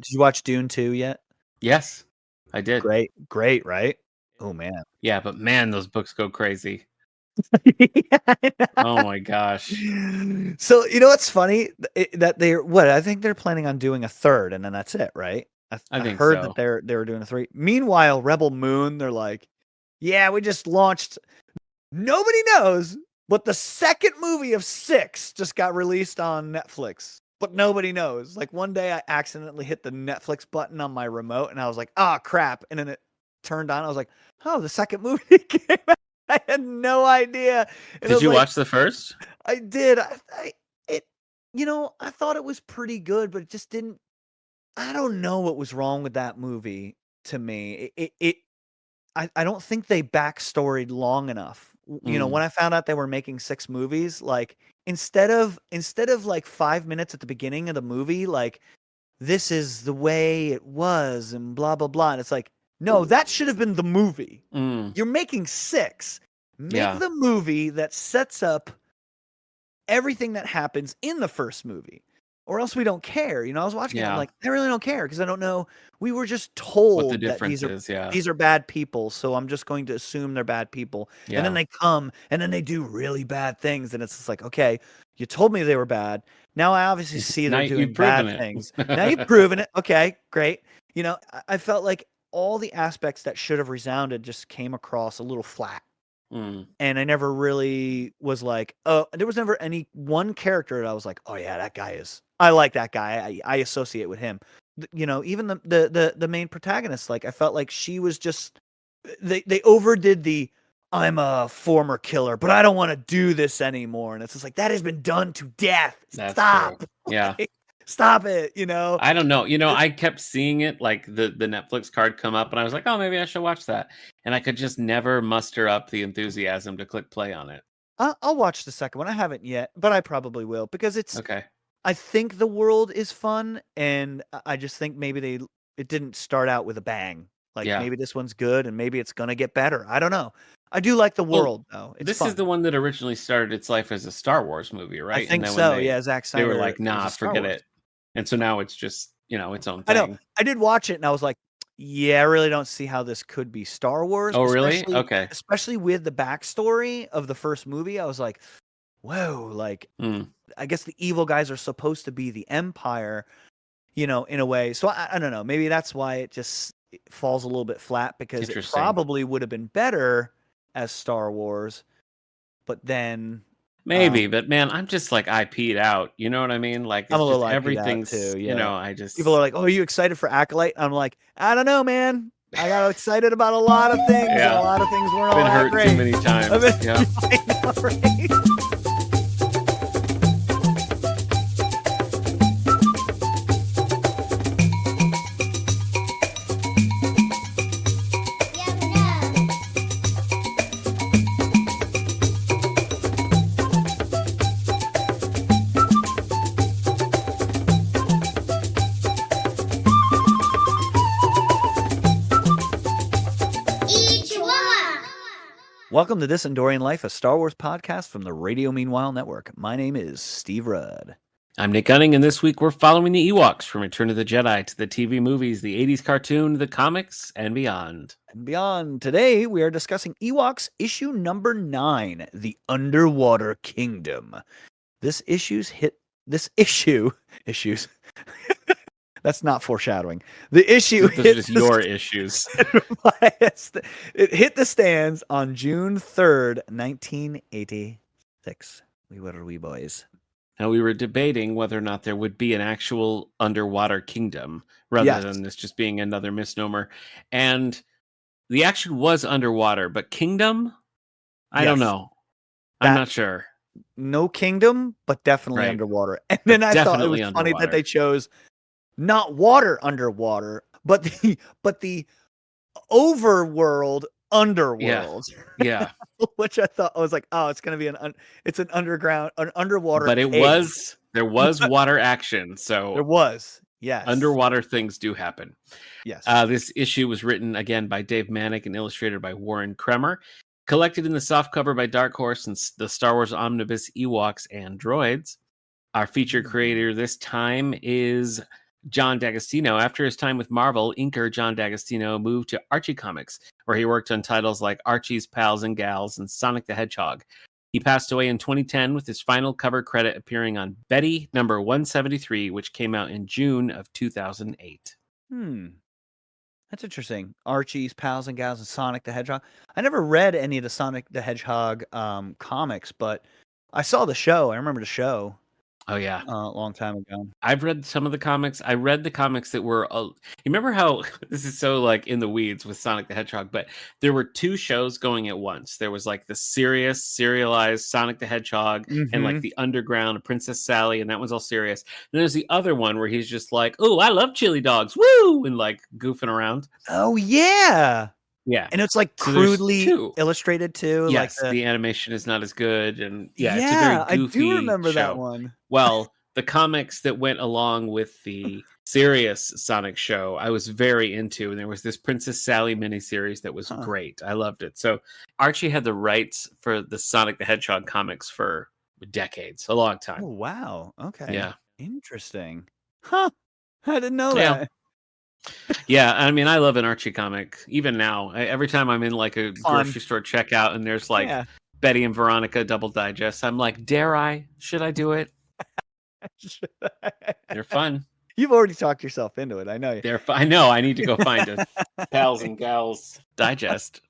Did you watch Dune 2 yet? Yes, I did. Great, right? Oh man. Yeah, but man, those books go crazy. Yeah, Oh my gosh. So you know what's funny? That I think they're planning on doing a third, and then that's it, right? I I think heard so. that they were doing a 3. Meanwhile, Rebel Moon, they're like, yeah, we just launched. Nobody knows, but the second movie of 6 just got released on Netflix. But nobody knows. Like one day I accidentally hit the Netflix button on my remote and I was like, oh crap. And then it turned on. I was like, oh, the second movie came out. I had no idea. And Did you watch the first? I did. I thought it was pretty good, but it just didn't. I don't know what was wrong with that movie to me. I don't think they backstoried long enough. When I found out they were making 6 movies, like instead of like 5 minutes at the beginning of the movie, like this is the way it was and blah blah blah, and it's like, no, that should have been the movie. You're making 6. Make the movie that sets up everything that happens in the first movie, or else we don't care. I was watching it, I'm like, I really don't care because I don't know. We were just What the told that difference is, yeah. these are bad people, so I'm just going to assume they're bad people. And then they come and then they do really bad things, and it's just like, okay, you told me they were bad. Now I obviously see they're doing bad things. Now you've proven it. Okay, great. I felt like all the aspects that should have resounded just came across a little flat. And I never really was like, oh, there was never any one character that I was like, oh yeah, that guy is, I like that guy. I associate with him. Even the main protagonist, like I felt like she was just, they overdid the, I'm a former killer, but I don't want to do this anymore. And it's just like, that has been done to death. Stop. True. Yeah. Stop it. I don't know. I kept seeing it, like the Netflix card come up, and I was like, oh, maybe I should watch that. And I could just never muster up the enthusiasm to click play on it. I'll watch the second one. I haven't yet, but I probably will because it's okay. I think the world is fun, and I just think maybe it didn't start out with a bang. Like maybe this one's good, and maybe it's gonna get better. I don't know. I do like the world though. It's fun. Is the one that originally started its life as a Star Wars movie, right? I think so. Yeah, Zack Snyder. They were like, nah, forget it. And so now it's just its own thing. I know. I did watch it, and I was like, yeah, I really don't see how this could be Star Wars. Oh, really? Okay. Especially with the backstory of the first movie, I was like, whoa, like I guess the evil guys are supposed to be the Empire, in a way. So I don't know. Maybe that's why it just falls a little bit flat, because it probably would have been better as Star Wars. But then maybe, but man, I'm just like IP'd out. You know what I mean? Like, it's I'm a little just everything's too. Yeah. I just, people are like, "Oh, are you excited for Acolyte?" I'm like, I don't know, man. I got excited about a lot of things, and a lot of things weren't all that great. Been hurt too many times. Yeah. I know, right? Welcome to This Endorian Life, a Star Wars podcast from the Radio Meanwhile Network. My name is Steve Rudd. I'm Nick Gunning, and this week we're following the Ewoks from Return of the Jedi to the TV movies, the 80s cartoon, the comics, and beyond. Today, we are discussing Ewoks issue number 9, The Underwater Kingdom. Issues. That's not foreshadowing. The issue hit just your issues. It hit the stands on June 3rd, 1986. We were wee boys. Now, we were debating whether or not there would be an actual underwater kingdom rather than this just being another misnomer. And the action was underwater, but kingdom? I don't know. I'm not sure. No kingdom, but definitely underwater. And then I thought it was funny that they chose not water underwater, but the overworld underworld. Yeah. Which I thought, I was like, oh, it's going to be it's an underwater. But there was water action. So there was, yes. Underwater things do happen. Yes. This issue was written again by Dave Manick and illustrated by Warren Kremer. Collected in the softcover by Dark Horse and the Star Wars Omnibus Ewoks and Droids. Our featured creator this time is John D'Agostino. After his time with Marvel, inker John D'Agostino moved to Archie Comics, where he worked on titles like Archie's Pals and Gals and Sonic the Hedgehog. He passed away in 2010 with his final cover credit appearing on Betty number 173, which came out in June of 2008. That's interesting. Archie's Pals and Gals and Sonic the Hedgehog. I never read any of the Sonic the Hedgehog comics, but I saw the show. I remember the show. Oh, yeah. A long time ago. I've read some of the comics. I read the comics that were... you remember how... This is so, like, in the weeds with Sonic the Hedgehog, but there were 2 shows going at once. There was, like, the serious, serialized Sonic the Hedgehog and, like, the underground Princess Sally, and that one's all serious. And there's the other one where he's just like, oh, I love chili dogs, woo! And, like, goofing around. Oh, yeah! Yeah. And it's, like, crudely illustrated, too. Yes, like the animation is not as good, and it's a very goofy I do remember show. that one. Well, the comics that went along with the serious Sonic show, I was very into, and there was this Princess Sally miniseries that was great. I loved it. So Archie had the rights for the Sonic the Hedgehog comics for decades, a long time. Oh, wow. Okay. Yeah. Interesting. Huh. I didn't know that. Yeah, I mean, I love an Archie comic. Even now, every time I'm in like a grocery store checkout and there's like Betty and Veronica double digest, I'm like, dare I? Should I do it? They're fun. You've already talked yourself into it. I know. They're fun. I know. I need to go find a Pals and Gals digest.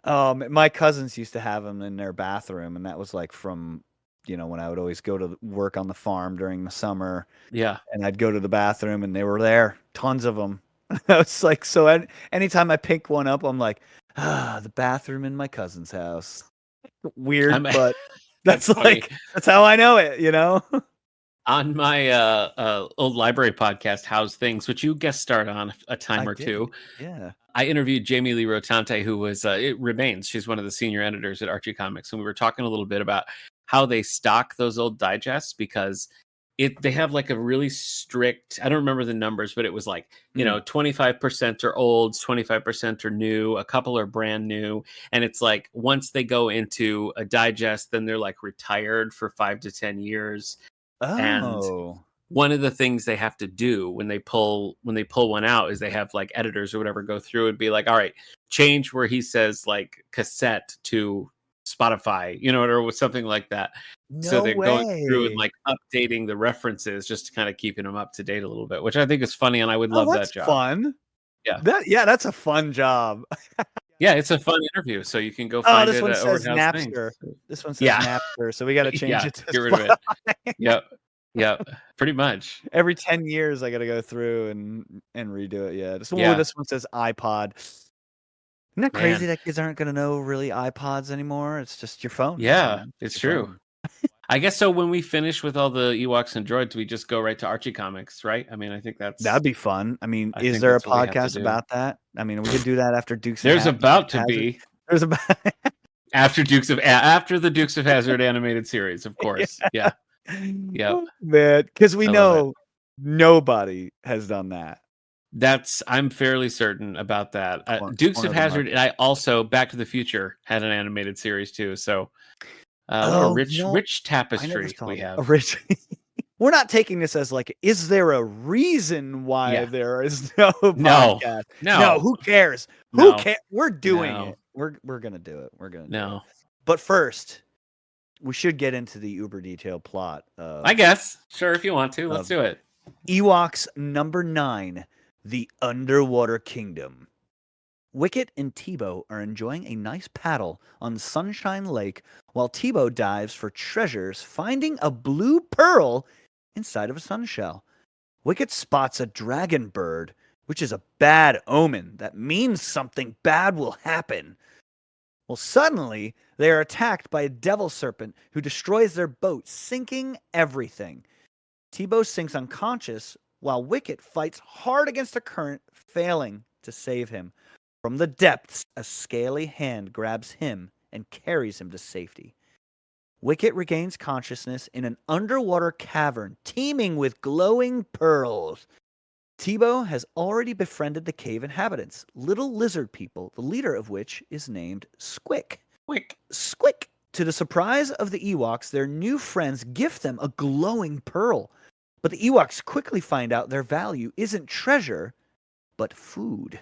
My cousins used to have them in their bathroom, and that was like from, when I would always go to work on the farm during the summer. Yeah. And I'd go to the bathroom, and they were there, tons of them. I was like, so anytime I pick one up, I'm like, the bathroom in my cousin's house. Weird, but that's like, that's how I know it, On my old library podcast, How's Things, which you guest starred on a time or two. Yeah. I interviewed Jamie Lee Rotante, who was, it remains, she's one of the senior editors at Archie Comics. And we were talking a little bit about how they stock those old digests, because they have like a really strict, I don't remember the numbers, but it was like, 25% are olds, 25% are new, a couple are brand new. And it's like, once they go into a digest, then they're like retired for 5 to 10 years. Oh. And one of the things they have to do when they pull one out is they have like editors or whatever go through and be like, all right, change where he says like cassette to Spotify, or something like that. So they're going through and like updating the references just to kind of keeping them up to date a little bit, which I think is funny, and I would love that job. Fun. Yeah. That's a fun job. Yeah, it's a fun interview, so you can go find it. This one says Napster. This one says Napster, so we got to change it to get rid of it. Yep, pretty much. Every 10 years, I got to go through and redo it. Yeah, this one says iPod. Isn't that crazy that kids aren't going to know really iPods anymore? It's just your phone. Yeah, it's true. I guess so. When we finish with all the Ewoks and droids, we just go right to Archie Comics, right? I mean, I think that'd be fun. I mean, is there a podcast about that? I mean, we could do that after Dukes. There's about to be. There's about after the Dukes of Hazzard animated series, of course. Yeah. Man, because we know nobody has done that. I'm fairly certain about that. Dukes of Hazzard, and I also Back to the Future had an animated series too. So rich tapestry we have. We're not taking this as like, is there a reason why there is no podcast? No. Who cares? Who cares? We're doing it. We're gonna do it. We're gonna do it. But first, we should get into the uber detailed plot. I guess. Sure, if you want to. Let's do it. Ewoks number 9. The Underwater Kingdom. Wicket and Tebow are enjoying a nice paddle on Sunshine Lake while Tebow dives for treasures, finding a blue pearl inside of a sunshell. Wicket spots a dragon bird, which is a bad omen. That means something bad will happen. Well, suddenly, they are attacked by a devil serpent who destroys their boat, sinking everything. Tebow sinks unconscious, while Wicket fights hard against the current, failing to save him. From the depths, a scaly hand grabs him and carries him to safety. Wicket regains consciousness in an underwater cavern teeming with glowing pearls. Tebow has already befriended the cave inhabitants, little lizard people, the leader of which is named Squick. Squick. To the surprise of the Ewoks, their new friends gift them a glowing pearl. But the Ewoks quickly find out their value isn't treasure, but food.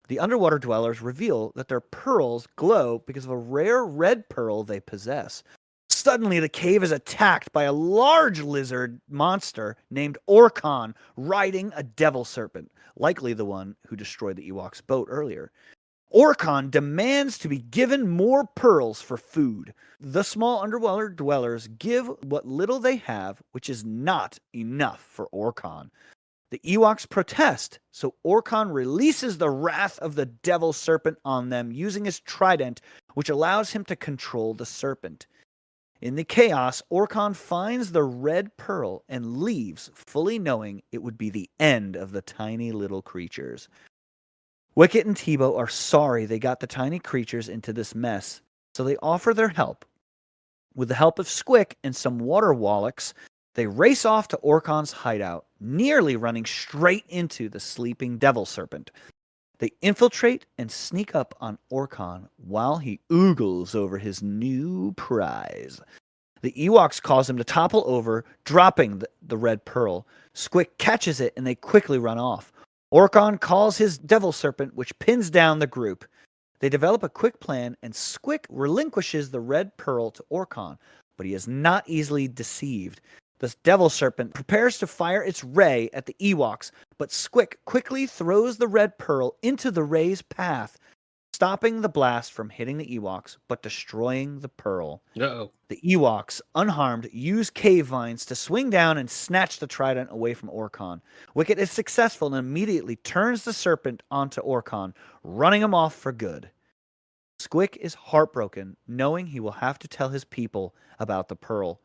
The underwater dwellers reveal that their pearls glow because of a rare red pearl they possess. Suddenly, the cave is attacked by a large lizard monster named Orkan, riding a devil serpent, likely the one who destroyed the Ewoks' boat earlier. Orkan demands to be given more pearls for food. The small underwater dwellers give what little they have, which is not enough for Orkan. The Ewoks protest, so Orkan releases the wrath of the devil serpent on them using his trident, which allows him to control the serpent. In the chaos, Orkan finds the red pearl and leaves, fully knowing it would be the end of the tiny little creatures. Wicket and Tebow are sorry they got the tiny creatures into this mess, so they offer their help. With the help of Squick and some water wallachs, they race off to Orkan's hideout, nearly running straight into the sleeping devil serpent. They infiltrate and sneak up on Orkan while he oogles over his new prize. The Ewoks cause him to topple over, dropping the red pearl. Squick catches it and they quickly run off. Orkan calls his devil serpent, which pins down the group. They develop a quick plan, and Squick relinquishes the red pearl to Orkan, but he is not easily deceived. The devil serpent prepares to fire its ray at the Ewoks, but Squick quickly throws the red pearl into the ray's path, stopping the blast from hitting the Ewoks, but destroying the pearl. Uh-oh. The Ewoks, unharmed, use cave vines to swing down and snatch the trident away from Orkan. Wicket is successful and immediately turns the serpent onto Orkan, running him off for good. Squick is heartbroken, knowing he will have to tell his people about the pearl.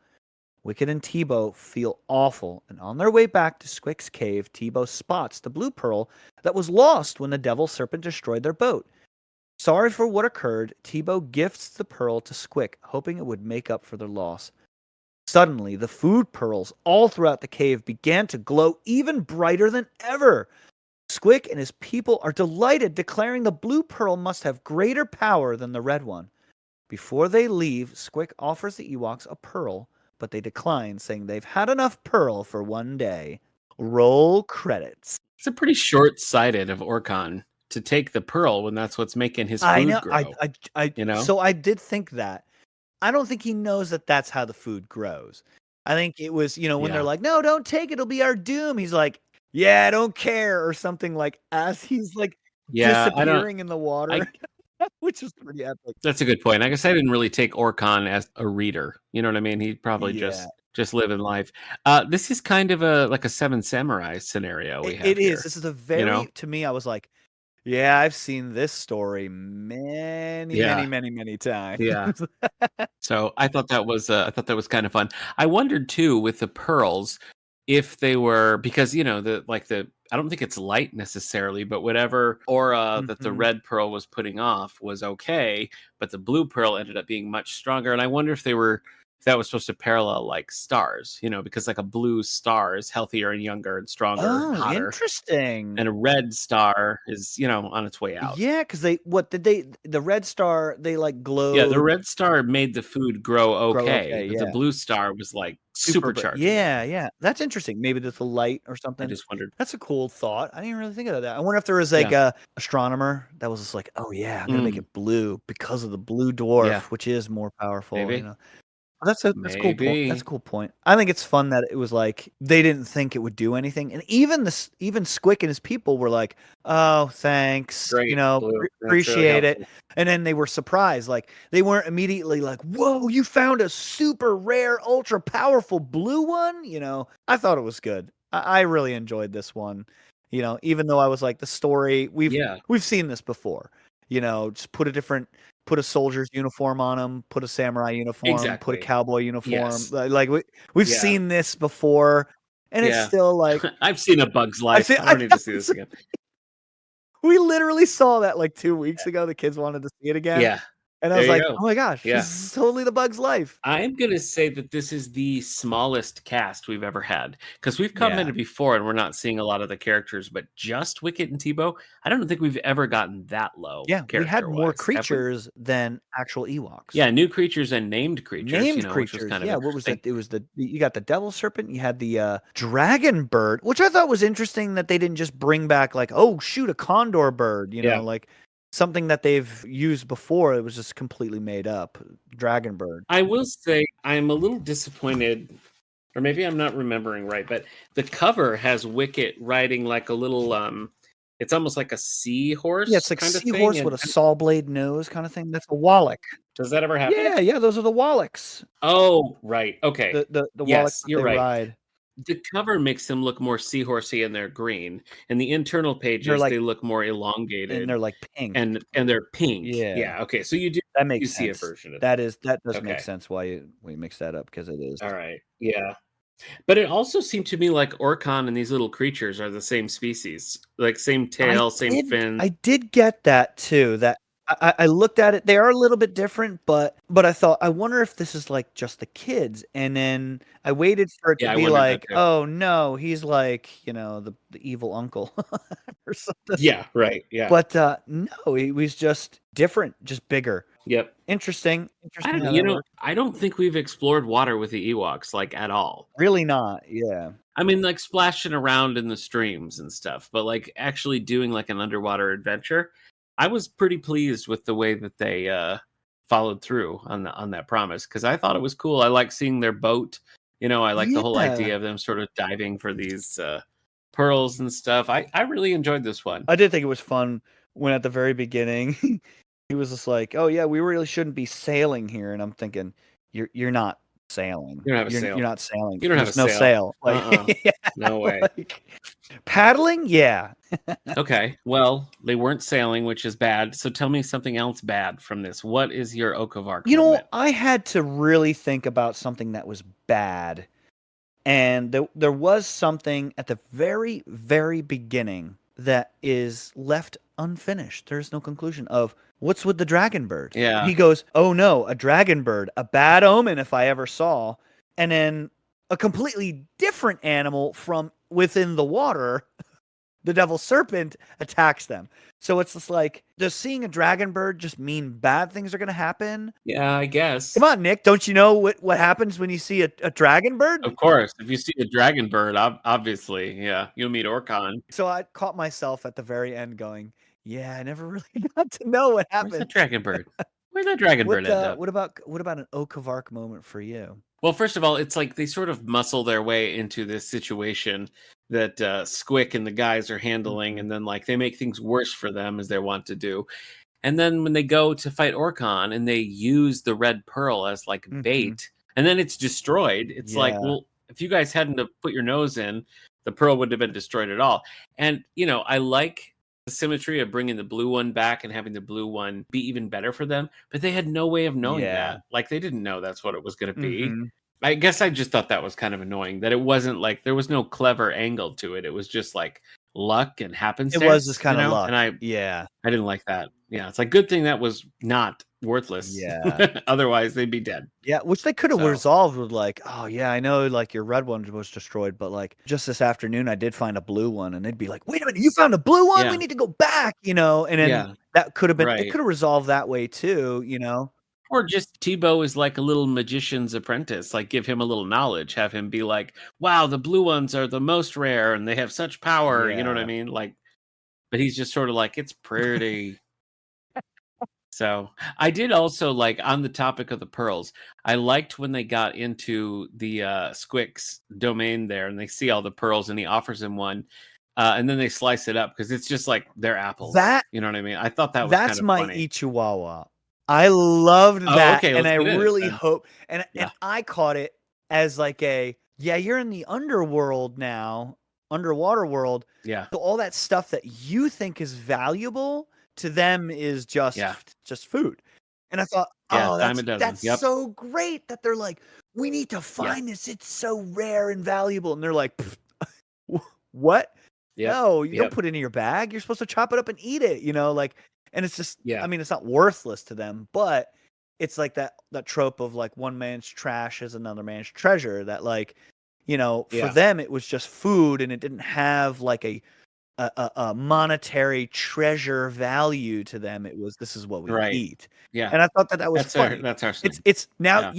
Wicket and Tebow feel awful, and on their way back to Squick's cave, Tebow spots the blue pearl that was lost when the devil serpent destroyed their boat. Sorry for what occurred, Tebow gifts the pearl to Squick, hoping it would make up for their loss. Suddenly, the food pearls all throughout the cave began to glow even brighter than ever. Squick and his people are delighted, declaring the blue pearl must have greater power than the red one. Before they leave, Squick offers the Ewoks a pearl, but they decline, saying they've had enough pearl for one day. Roll credits. It's a pretty short-sighted of Orkan to take the pearl when that's what's making his food grow. So I did think that. I don't think he knows that that's how the food grows. I think it was, when they're like, no, don't take it, it'll be our doom. He's like, yeah, I don't care, or something, like, as he's like disappearing in the water, which is pretty epic. That's a good point. I guess I didn't really take Orkan as a reader. You know what I mean? He'd probably just living life. This is kind of like a Seven Samurai scenario we have It here. is. This is a very, to me, I was like, yeah, I've seen this story many times. Yeah. So I thought that was kind of fun. I wondered too with the pearls if they were, because I don't think it's light necessarily, but whatever aura that the red pearl was putting off was okay, but the blue pearl ended up being much stronger. And I wonder if that was supposed to parallel like stars, because like a blue star is healthier and younger and stronger and hotter. Interesting. And a red star is, on its way out. Yeah, because the red star, they like glowed. Yeah, the red star made the food grow okay, but the blue star was like supercharged. Yeah. That's interesting. Maybe that's a light or something. I just wondered. That's a cool thought. I didn't really think of that. I wonder if there was like a astronomer that was just like, oh yeah, I'm gonna make it blue because of the blue dwarf, which is more powerful. Maybe. That's a cool point. That's a cool point. I think it's fun that it was like they didn't think it would do anything, and even Squick and his people were like, "Oh, thanks, Great, appreciate it." And then they were surprised, like they weren't immediately like, "Whoa, you found a super rare, ultra powerful blue one." I thought it was good. I really enjoyed this one. Even though I was like, the story we've seen this before. Just put a soldier's uniform on him, put a samurai uniform, put a cowboy uniform. Yes. Like we've seen this before, and it's still like I've seen A Bug's Life. I don't need to see this again. We literally saw that like 2 weeks ago. The kids wanted to see it again. Yeah. And I There was you like, go. "Oh my gosh, Yeah. this is totally the Bug's life." I'm gonna say that this is the smallest cast we've ever had, because we've Yeah. commented before and we're not seeing a lot of the characters, but just Wicket and Tebow, I don't think we've ever gotten that low Yeah, we had more character-wise, have we? creatures than actual Ewoks. Yeah, new creatures and named creatures, Named which was creatures, kind of yeah, what was interesting. that? It was you got the devil serpent, you had the, dragon bird, which I thought was interesting that they didn't just bring back like, "Oh, shoot, a condor bird," Yeah. like, something that they've used before, it was just completely made up, dragon bird. I will say I'm a little disappointed, or maybe I'm not remembering right, but the cover has Wicket riding like a little, it's almost like a Yeah, seahorse it's like kind of thing, seahorse with a and saw blade nose kinda thing, that's a Wallach. does that ever happen? Yeah, yeah, those are the Wallachs, Oh, right, okay. the Wallachs Yes, that you're they right. ride. The cover makes them look more seahorsey and they're green, and the internal They're pages, like they look more and elongated they're like pink. and they're pink. Yeah, Yeah, okay, so you do that you makes see a sense. version of That does make okay, sense why you mix that up because it is. alright, yeah. But it also seemed to me like Orcon and these little creatures are the same species, like same tail, same fin. I did get that too, that I looked at it, they are a little bit different, but I thought, "I wonder if this is, like, just the kids," and then I waited for it to Yeah, I be wondered that like, too. "Oh, no, he's like, the evil uncle," or something. Yeah, right, yeah. But, no, he was just different, just bigger. Yep. I Interesting don't how that worked. I don't think we've explored water with the Ewoks, like, at all. Really not, yeah. I mean, like, splashing around in the streams and stuff, but, like, actually doing, like, an underwater adventure, I was pretty pleased with the way that they, followed through on that promise, because I thought it was cool. I like seeing their boat, I like the whole Yeah. idea of them sort of diving for these, pearls and stuff. I really enjoyed this one. I did think it was fun when at the very beginning, he was just like, "Oh, yeah, we really shouldn't be sailing here," and I'm thinking, "You're not sailing. You don't have a You're sail. not sailing. You don't have a There's no sail. sail." Like, Uh-uh. yeah, No way. like, paddling? Yeah. Okay, well, they weren't sailing, which is bad. So tell me something else bad from this. What is your Oak of Arc moment? I had to really think about something that was bad, and there was something at the very, very beginning that is left unfinished. There's no conclusion of what's with the dragon bird. Yeah. He goes, "Oh no, a dragon bird, a bad omen if I ever saw." And then a completely different animal from within the water, the devil serpent, attacks them. So it's just like, does seeing a dragon bird just mean bad things are going to happen? Yeah, I guess. Come on, Nick. Don't you know what happens when you see a dragon bird? Of course, if you see a dragon bird, obviously, yeah, you'll meet Orcon. So I caught myself at the very end going, yeah, I never really got to know what Where's that happened. dragon bird? Where'd that dragon bird end up? What about an Oak of Arc moment for you? Well, first of all, it's like they sort of muscle their way into this situation that Squick and the guys are handling, Mhm. and then like they make things worse for them as they want to do. And then when they go to fight Orcon and they use the red pearl as like Mhm. bait, and then it's destroyed, it's like, Yeah. well, if you guys hadn't have put your nose in, the pearl wouldn't have been destroyed at all. And I like the symmetry of bringing the blue one back and having the blue one be even better for them, but they had no way of knowing Yeah. that. Like they didn't know that's what it was going to be. Mhm. I guess I just thought that was kind of annoying that it wasn't like there was no clever angle to it. It was just like luck and It was just happenstance, kind of luck. and Yeah. I didn't like that. Yeah, it's like good thing that was not worthless. Yeah. Otherwise, they'd be dead. Yeah, which they could have So, resolved with like, "Oh, yeah, I know, like, your red one was destroyed, but, like, just this afternoon, I did find a blue one," and they'd be like, "Wait a minute, you found a blue one? We yeah, need to go back," and then yeah, that could have been it right. could have resolved that way too. Or just Tebow is like a little magician's apprentice. Like, give him a little knowledge. Have him be like, "Wow, the blue ones are the most rare, and they have such power." You know what I Yeah. mean? Like, but he's just sort of like, "It's pretty." So I did also like on the topic of the pearls. I liked when they got into the Squick's domain there, and they see all the pearls, and he offers him one, and then they slice it up because it's just like they're apples. That You know what I mean? I thought that was kind that's of my funny. Ichiwawa. I loved Oh, that, okay, and let's I get in it really then. hope and Yeah, I caught it as like yeah, you're in the underworld now, underwater world, yeah, so all that stuff that you think is valuable to them is yeah, just food. And I thought, yeah. "Oh, Dime a that's dozen. Yep. so great that they're like, 'We need to Yeah. find this, it's so rare and valuable,'" and they're like, "What? Yep. No, you don't Yep. put it in your bag, you're supposed to chop it up and eat it," like, And it's just, I mean, it's not worthless to them, but it's like that trope of like one man's trash is another man's treasure, that like, you know, for them it was just food and it didn't have like a monetary treasure value to them. It was, this is what we eat. Yeah. And I thought that was funny. That's our thing. It's now,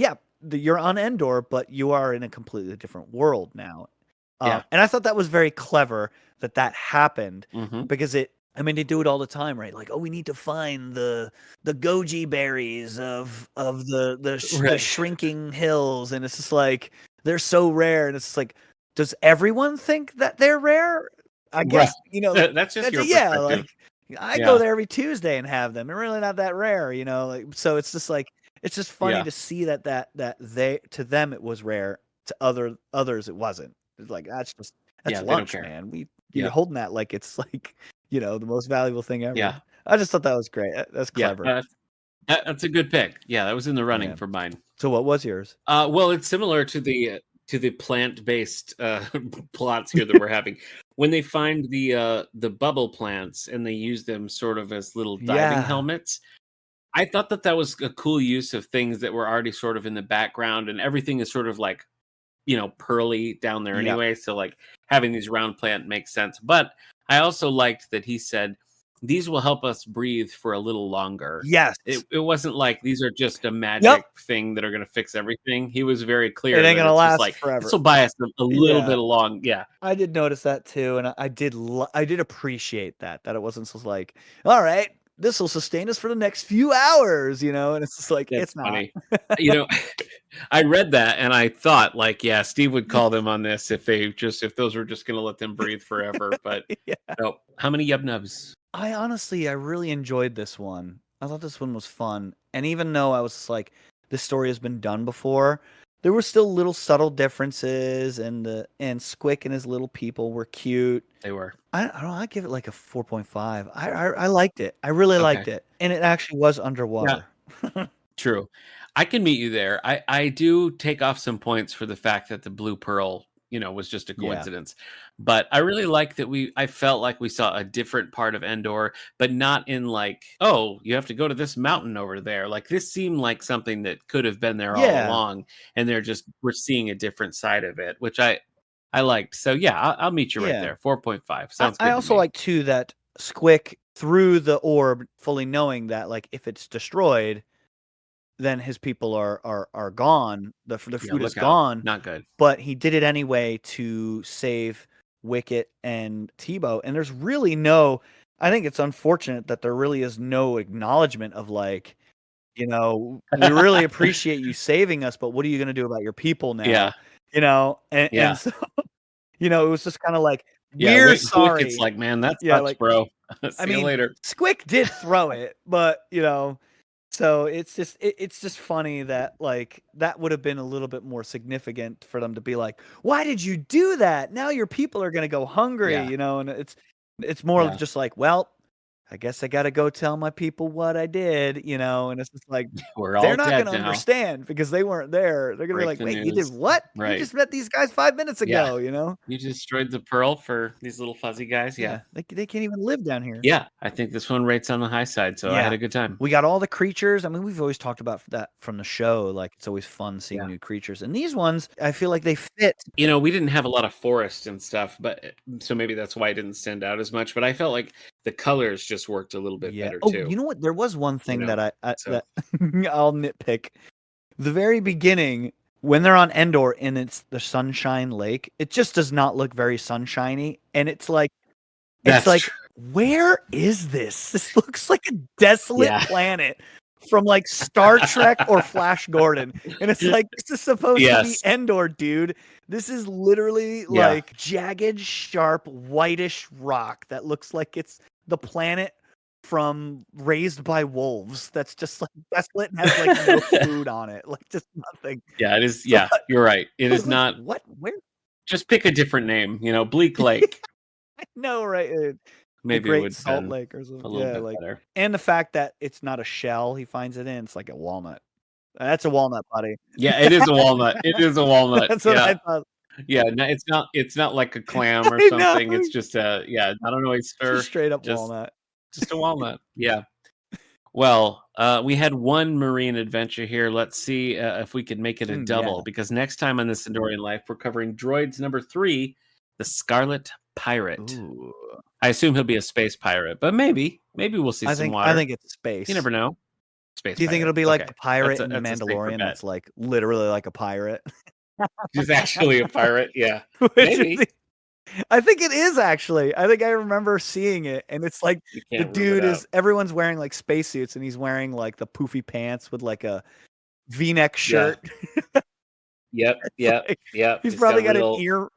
you're on Endor, but you are in a completely different world now. And I thought that was very clever that happened, because I mean, they do it all the time, right? Like, oh, we need to find the goji berries of the shrinking hills, and it's just like they're so rare, and it's just like, does everyone think that they're rare? I guess, you know, that's just your perspective. like I go there every Tuesday and have them. They're really not that rare, you know. Like, so it's just like, it's just funny to see that they, to them it was rare, to others it wasn't. It's like, that's lunch, man. You're holding that like it's like, you know, the most valuable thing ever. Yeah. I just thought that was great. That's clever. That's a good pick. Yeah, that was in the running for mine. So what was yours? Well, it's similar to the plant-based plots here that we're having. When they find the bubble plants and they use them sort of as little diving helmets, I thought that was a cool use of things that were already sort of in the background, and everything is sort of like, you know, pearly down there anyway. So like having these round plant makes sense. But I also liked that he said, these will help us breathe for a little longer. Yes. It wasn't like these are just a magic thing that are going to fix everything. He was very clear. It ain't going to last forever. This will buy us a little bit along. Yeah. I did notice that too. And I did appreciate that it wasn't just like, all right, this will sustain us for the next few hours, you know? And it's just like, it's not. Funny. You know, I read that and I thought like, yeah, Steve would call them on this if those were just going to let them breathe forever. But no. How many yub nubs? I really enjoyed this one. I thought this one was fun. And even though I was like, this story has been done before, there were still little subtle differences, and Squick and his little people were cute. They were. I don't know, I give it like a 4.5. I liked it. I really liked it. And it actually was underwater. Yeah. True. I can meet you there. I do take off some points for the fact that the blue pearl, you know, was just a coincidence. But I really like that I felt like we saw a different part of Endor, but not in like, oh, you have to go to this mountain over there. Like, this seemed like something that could have been there all along, and we're seeing a different side of it, which I liked. So yeah, I'll meet you right there. 4.5. Sounds good. I also like too that Squick threw the orb fully knowing that, like, if it's destroyed, then his people are gone. The food is gone. Not good. But he did it anyway to save Wicket and Tebow. And there's really I think it's unfortunate that there really is no acknowledgement of like, you know, we really appreciate you saving us, but what are you going to do about your people now? Yeah. You know, and so, you know, it was just kind of like, we're sorry. It's like, man, that sucks, like, bro. See you later. Squick did throw it, but you know, so it's just funny that like that would have been a little bit more significant for them to be like, why did you do that? Now your people are going to go hungry, you know, and it's more just like, well, I guess I got to go tell my people what I did, you know, and it's just like, they're not going to understand because they weren't there. They're going to be like, wait, you did what? Right. You just met these guys 5 minutes ago, you know? You destroyed the pearl for these little fuzzy guys. Yeah. They can't even live down here. Yeah. I think this one rates on the high side. So I had a good time. We got all the creatures. I mean, we've always talked about that from the show. Like, it's always fun seeing new creatures. And these ones, I feel like they fit. You know, we didn't have a lot of forest and stuff, but so maybe that's why it didn't stand out as much. But I felt like the colors just worked a little bit better too. You know what? There was one thing that that I'll nitpick. The very beginning, when they're on Endor and it's the Sunshine Lake, it just does not look very sunshiny, and it's like, where is this? This looks like a desolate planet from like Star Trek or Flash Gordon, and it's like, this is supposed to be Endor, dude. This is literally like jagged, sharp, whitish rock that looks like it's the planet from Raised by Wolves. That's just like desolate and has like no food on it, like just nothing. Yeah, it is. Yeah, you're right. It is not. What? Where? Just pick a different name. You know, Bleak Lake. I know, right? Maybe Great it would Salt Lake or something. A little bit better. And the fact that it's not a shell he finds it in, it's like a walnut. That's a walnut, buddy. Yeah, it is a walnut. It is a walnut. That's what I thought. Yeah, no, it's not like a clam or something. It's just not an oyster. Just straight up walnut. Just a walnut. Yeah. Well, we had one marine adventure here. Let's see if we can make it a double, because next time on this Endorian Life, we're covering Droids number 3, the Scarlet Pirate. Ooh. I assume he'll be a space pirate, but maybe we'll see some water. I think it's space. You never know. Space. Do you think pirate. it'll be like the pirate in The Mandalorian that's like literally like a pirate? He's actually a pirate, yeah. Maybe. I think it is actually. I think I remember seeing it, and it's like the dude is. Everyone's wearing like spacesuits, and he's wearing like the poofy pants with like a V-neck shirt. Yep. He's probably got an ear.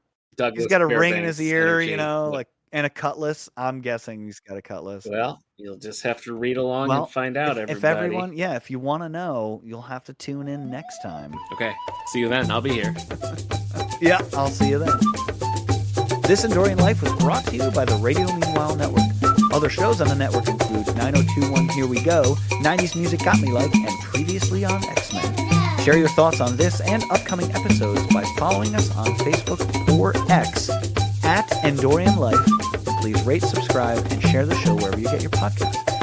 He's got a ring in his ear, you know, like, and a cutlass. I'm guessing he's got a cutlass. Well, you'll just have to read along and find out. If everyone, if you want to know, you'll have to tune in next time. Okay, see you then. I'll be here. Yeah, I'll see you then. This Endorian Life was brought to you by the Radio Meanwhile Network. Other shows on the network include 9021 Here We Go, 90s Music Got Me Like, and previously on X-Men. Share your thoughts on this and upcoming episodes by following us on Facebook or X at Endorian Life. Please rate, subscribe, and share the show wherever you get your podcasts.